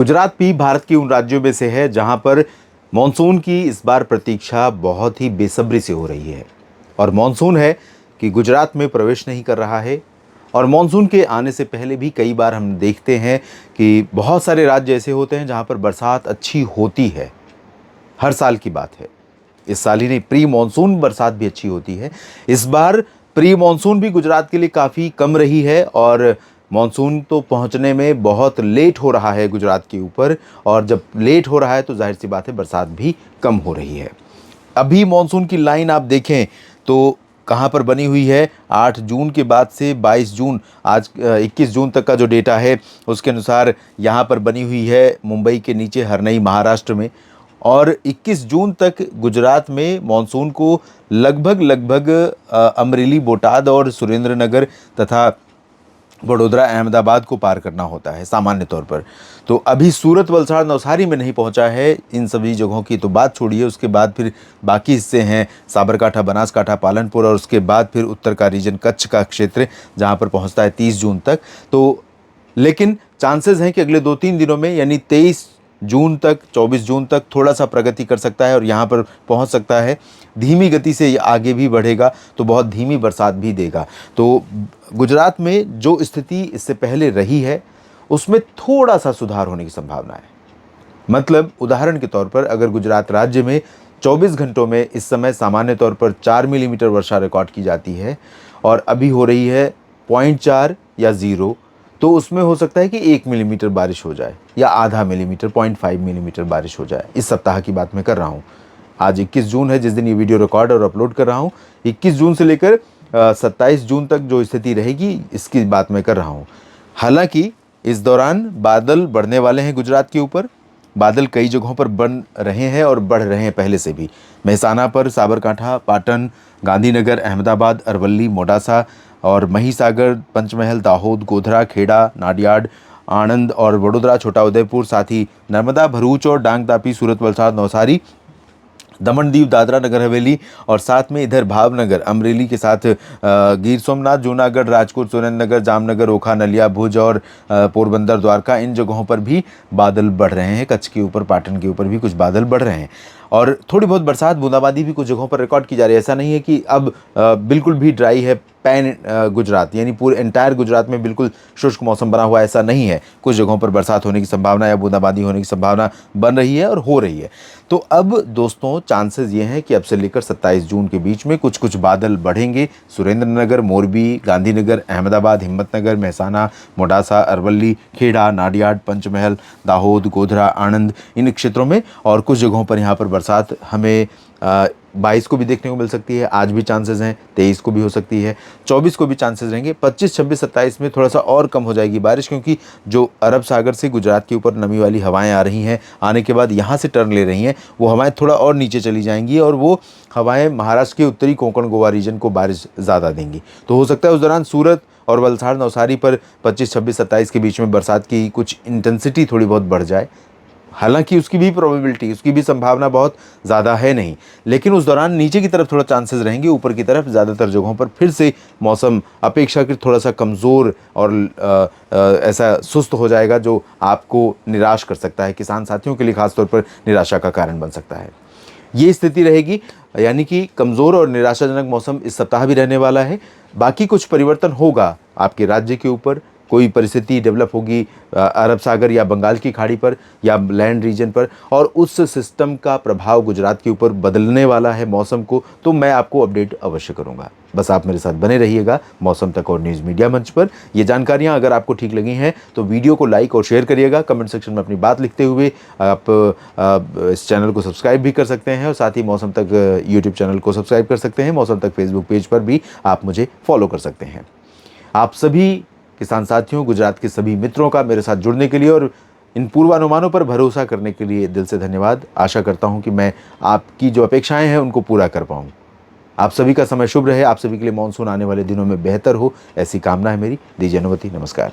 गुजरात भी भारत के उन राज्यों में से है जहां पर मॉनसून की इस बार प्रतीक्षा बहुत ही बेसब्री से हो रही है। और मॉनसून है कि गुजरात में प्रवेश नहीं कर रहा है। और मॉनसून के आने से पहले भी कई बार हम देखते हैं कि बहुत सारे राज्य ऐसे होते हैं जहां पर बरसात अच्छी होती है। हर साल की बात है, इस साल ही नहीं, प्री मॉनसून बरसात भी अच्छी होती है। इस बार प्री मॉनसून भी गुजरात के लिए काफ़ी कम रही है और मॉनसून तो पहुंचने में बहुत लेट हो रहा है गुजरात के ऊपर। और जब लेट हो रहा है तो जाहिर सी बात है बरसात भी कम हो रही है। अभी मॉनसून की लाइन आप देखें तो कहाँ पर बनी हुई है, 8 जून के बाद से 22 जून, आज 21 जून तक का जो डेटा है उसके अनुसार यहाँ पर बनी हुई है मुंबई के नीचे हरनई महाराष्ट्र में। और 21 जून तक गुजरात में मॉनसून को लगभग अमरेली, बोटाद और सुरेंद्रनगर तथा वडोदरा, अहमदाबाद को पार करना होता है सामान्य तौर पर। तो अभी सूरत, वलसाड़, नवसारी में नहीं पहुंचा है। इन सभी जगहों की तो बात छोड़िए, उसके बाद फिर बाकी हिस्से हैं साबरकाठा, बनासकाठा, पालनपुर और उसके बाद फिर उत्तर का रीजन, कच्छ का क्षेत्र, जहां पर पहुंचता है 30 जून तक। तो लेकिन चांसेस हैं कि अगले 2-3 दिनों में यानी 23 जून तक, 24 जून तक थोड़ा सा प्रगति कर सकता है और यहाँ पर पहुँच सकता है। धीमी गति से आगे भी बढ़ेगा तो बहुत धीमी बरसात भी देगा। तो गुजरात में जो स्थिति इससे पहले रही है उसमें थोड़ा सा सुधार होने की संभावना है। मतलब उदाहरण के तौर पर अगर गुजरात राज्य में 24 घंटों में इस समय सामान्य तौर पर 4 मिलीमीटर वर्षा रिकॉर्ड की जाती है और अभी हो रही है 0.4 या 0, तो उसमें हो सकता है कि 1 मिलीमीटर बारिश हो जाए या आधा मिलीमीटर, 0.5 मिलीमीटर बारिश हो जाए। इस सप्ताह की बात मैं कर रहा हूँ। आज 21 जून है जिस दिन ये वीडियो रिकॉर्ड और अपलोड कर रहा हूँ। 21 जून से लेकर 27 जून तक जो स्थिति रहेगी इसकी बात मैं कर रहा हूँ। हालांकि इस दौरान बादल बढ़ने वाले हैं गुजरात के ऊपर। बादल कई जगहों पर बन रहे हैं और बढ़ रहे हैं पहले से भी। मेहसाना पर, साबरकाठा, पाटन, गांधीनगर, अहमदाबाद, अरवली, मोडासा और महिसागर, पंचमहल, दाहोद, गोधरा, खेड़ा, नाडियाड, आणंद और वडोदरा, छोटा उदयपुर, साथ ही नर्मदा, भरूच और डांग, तापी, सूरत, वलसाड़, नवसारी, दमन, दीव, दादरा, नगर हवेली और साथ में इधर भावनगर, अमरेली के साथ गिर सोमनाथ, जूनागढ़, राजकोट, सुरेंद्रनगर, जामनगर, ओखा, नलिया, भुज और पोरबंदर, द्वारका, इन जगहों पर भी बादल बढ़ रहे हैं। कच्छ के ऊपर, पाटन के ऊपर भी कुछ बादल बढ़ रहे हैं और थोड़ी बहुत बरसात, बूंदाबांदी भी कुछ जगहों पर रिकॉर्ड की जा रही है। ऐसा नहीं है कि अब बिल्कुल भी ड्राई है पैन गुजरात, यानी पूरे एंटायर गुजरात में बिल्कुल शुष्क मौसम बना हुआ, ऐसा नहीं है। कुछ जगहों पर बरसात होने की संभावना या बूंदाबांदी होने की संभावना बन रही है और हो रही है। तो अब दोस्तों चांसेस ये हैं कि अब से लेकर 27 जून के बीच में कुछ कुछ बादल बढ़ेंगे। सुरेंद्रनगर, मोरबी, गांधीनगर, अहमदाबाद, हिम्मतनगर, मेहसाना, मोडासा, अरवली, खेड़ा, नाडियाड, पंचमहल, दाहोद, गोधरा, आणंद, इन क्षेत्रों में। और कुछ जगहों पर यहाँ पर बरसात हमें 22 को भी देखने को मिल सकती है। आज भी चांसेस हैं, 23 को भी हो सकती है, 24 को भी चांसेस रहेंगे। 25, 26, 27 में थोड़ा सा और कम हो जाएगी बारिश, क्योंकि जो अरब सागर से गुजरात के ऊपर नमी वाली हवाएं आ रही हैं, आने के बाद यहाँ से टर्न ले रही हैं, वो हवाएं थोड़ा और नीचे चली जाएंगी और वो हवाएं महाराष्ट्र के उत्तरी कोंकण गोवा रीजन को बारिश ज़्यादा देंगी। तो हो सकता है उस दौरान सूरत और वलसाड़, नवसारी पर 25, 26, 27 के बीच में बरसात की कुछ इंटेंसिटी थोड़ी बहुत बढ़ जाए। हालांकि उसकी भी प्रोबेबिलिटी, उसकी भी संभावना बहुत ज़्यादा है नहीं, लेकिन उस दौरान नीचे की तरफ थोड़ा चांसेस रहेंगे। ऊपर की तरफ ज़्यादातर जगहों पर फिर से मौसम अपेक्षाकृत थोड़ा सा कमज़ोर और ऐसा सुस्त हो जाएगा, जो आपको निराश कर सकता है। किसान साथियों के लिए खासतौर पर निराशा का कारण बन सकता है। ये स्थिति रहेगी, यानी कि कमज़ोर और निराशाजनक मौसम इस सप्ताह भी रहने वाला है। बाकी कुछ परिवर्तन होगा आपके राज्य के ऊपर, कोई परिस्थिति डेवलप होगी अरब सागर या बंगाल की खाड़ी पर या लैंड रीजन पर, और उस सिस्टम का प्रभाव गुजरात के ऊपर बदलने वाला है मौसम को, तो मैं आपको अपडेट अवश्य करूंगा। बस आप मेरे साथ बने रहिएगा मौसम तक और न्यूज़ मीडिया मंच पर। ये जानकारियां अगर आपको ठीक लगी हैं तो वीडियो को लाइक और शेयर करिएगा। कमेंट सेक्शन में अपनी बात लिखते हुए आप इस चैनल को सब्सक्राइब भी कर सकते हैं और साथ ही मौसम तक यूट्यूब चैनल को सब्सक्राइब कर सकते हैं। मौसम तक फेसबुक पेज पर भी आप मुझे फॉलो कर सकते हैं। आप सभी किसान साथियों, गुजरात के सभी मित्रों का मेरे साथ जुड़ने के लिए और इन पूर्वानुमानों पर भरोसा करने के लिए दिल से धन्यवाद। आशा करता हूं कि मैं आपकी जो अपेक्षाएं हैं उनको पूरा कर पाऊं। आप सभी का समय शुभ रहे। आप सभी के लिए मानसून आने वाले दिनों में बेहतर हो, ऐसी कामना है मेरी। दीजिए अनुमति। नमस्कार।